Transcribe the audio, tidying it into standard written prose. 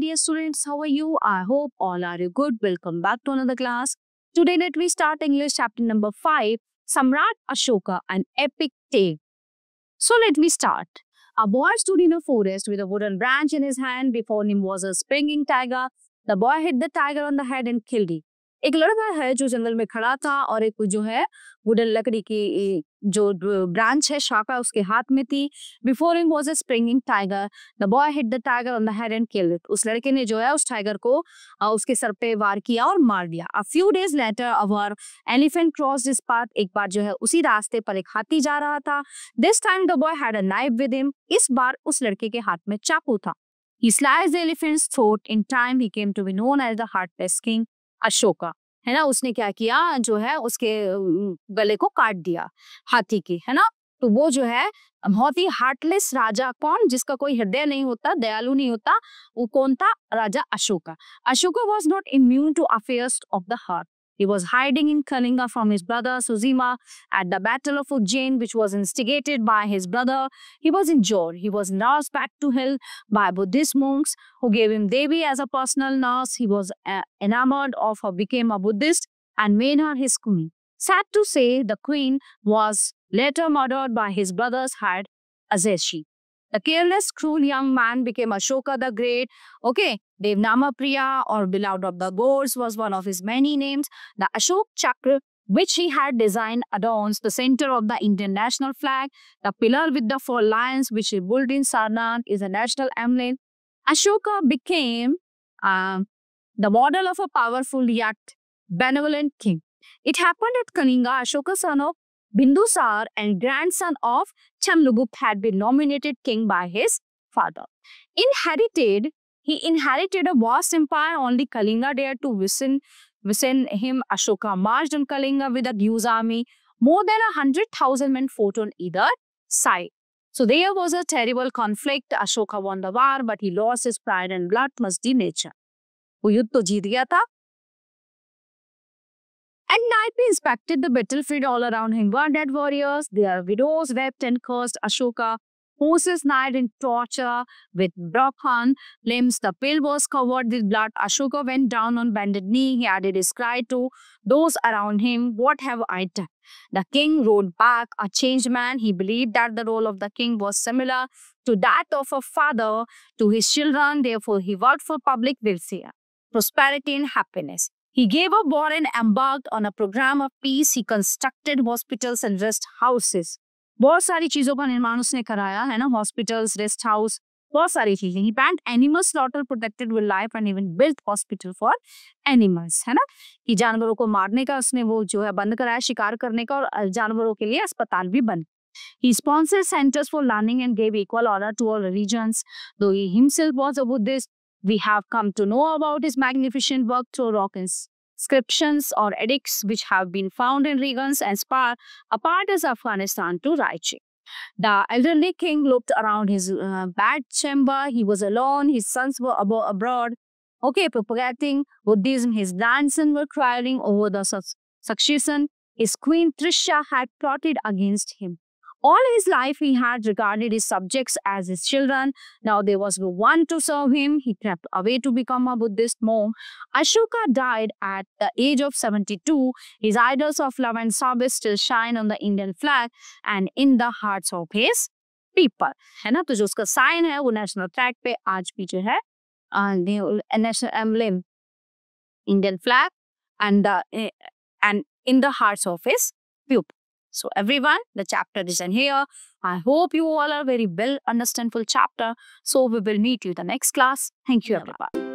dear students, how are you? I hope all are good. Welcome back to another class. Today let we start English chapter number 5, Samrat Ashoka, an epic tale. So let me start. A boy stood in a forest with a wooden branch in his hand. Before him was a springing tiger. The boy hit the tiger on the head and killed it. एक लड़का है जो जंगल में खड़ा था और एक जो है वुडन लकड़ी की जो ब्रांच है शाखा उसके हाथ में थी. Before him was a springing tiger. The boy hit the tiger on the head and killed it. उस लड़के ने जो है उस टाइगर को उसके सर पे वार किया और मार दिया. A few days later our elephant crossed his path. एक बार जो है उसी रास्ते पर एक हाथी जा रहा था. This time the boy had a knife with him. इस बार उस लड़के के हाथ में चाकू था. He sliced the elephant's throat. In time he came to be known as the heartless king Ashoka. है ना, उसने क्या किया जो है उसके गले को काट दिया हाथी की, है ना. तो वो जो है बहुत ही हार्टलेस राजा, कौन जिसका कोई हृदय नहीं होता, दयालु नहीं होता, वो कौन था? Raja Ashoka. Ashoka was not immune to affairs of the heart. He was hiding in Kalinga from his brother Suzima at the Battle of Ujjain, which was instigated by his brother. He was injured. He was nursed back to health by Buddhist monks who gave him Devi as a personal nurse. He was enamored of her, became a Buddhist, and made her his queen. Sad to say, the queen was later murdered by his brother's head, Azeshi. The careless, cruel young man became Ashoka the Great. Okay, Devnama Priya or beloved of the gods was one of his many names. The Ashok Chakra, which he had designed, adorns the center of the Indian national flag. The pillar with the 4 lions, which he built in Sarnath, is a national emblem. Ashoka became the model of a powerful yet benevolent king. It happened at Kalinga. Ashoka, son of Bindusar and grandson of Chamlugupt, had been nominated king by his father. He inherited a vast empire. Only Kalinga dared to withstand him. Ashoka marched on Kalinga with a huge army. More than 100,000 men fought on either side. So there was a terrible conflict. Ashoka won the war, but he lost his pride and bloodthirsty nature. वो युद्ध तो जीत गया था. At night, he inspected the battlefield. All around him were dead warriors. Their widows wept and cursed Ashoka. Horses neighed in torture with broken limbs. The field was covered with blood. Ashoka went down on bended knee. He added his cry to those around him, "What have I done?" The king rode back, a changed man. He believed that the role of the king was similar to that of a father to his children. Therefore, he worked for public welfare, prosperity, and happiness. He gave up war and embarked on a program of peace. He constructed hospitals and rest houses. बहुत सारी चीजों का निर्माण उसने कराया है ना, hospitals, rest house, बहुत सारी चीजें. He banned animal slaughter, protected wildlife and even built hospital for animals, है ना, कि जानवरों को मारने का उसने वो जो है बंद कराया, शिकार करने का, और जानवरों के लिए अस्पताल भी बंद. He sponsored centers for learning and gave equal honor to all religions. Though he himself was a Buddhist, we have come to know about his magnificent work through rock inscriptions or edicts which have been found in Regans and Spar, apart as Afghanistan to Raichi. The elderly king looked around his bed chamber. He was alone. His sons were abroad, propagating Buddhism. His grandsons were quarreling over the succession. His queen Trisha had plotted against him. All his life he had regarded his subjects as his children. Now there was no one to serve him. He crept away to become a Buddhist monk. Ashoka died at the age of 72. His idols of love and service still shine on the Indian flag and in the hearts of his people. है ना, तो जो उसका sign है वो national flag पे आज भी जो है national emblem Indian flag and in the hearts of his people. So everyone, the chapter is in here. I hope you all are very well understand full chapter. So we will meet you in the next class. Thank you everyone.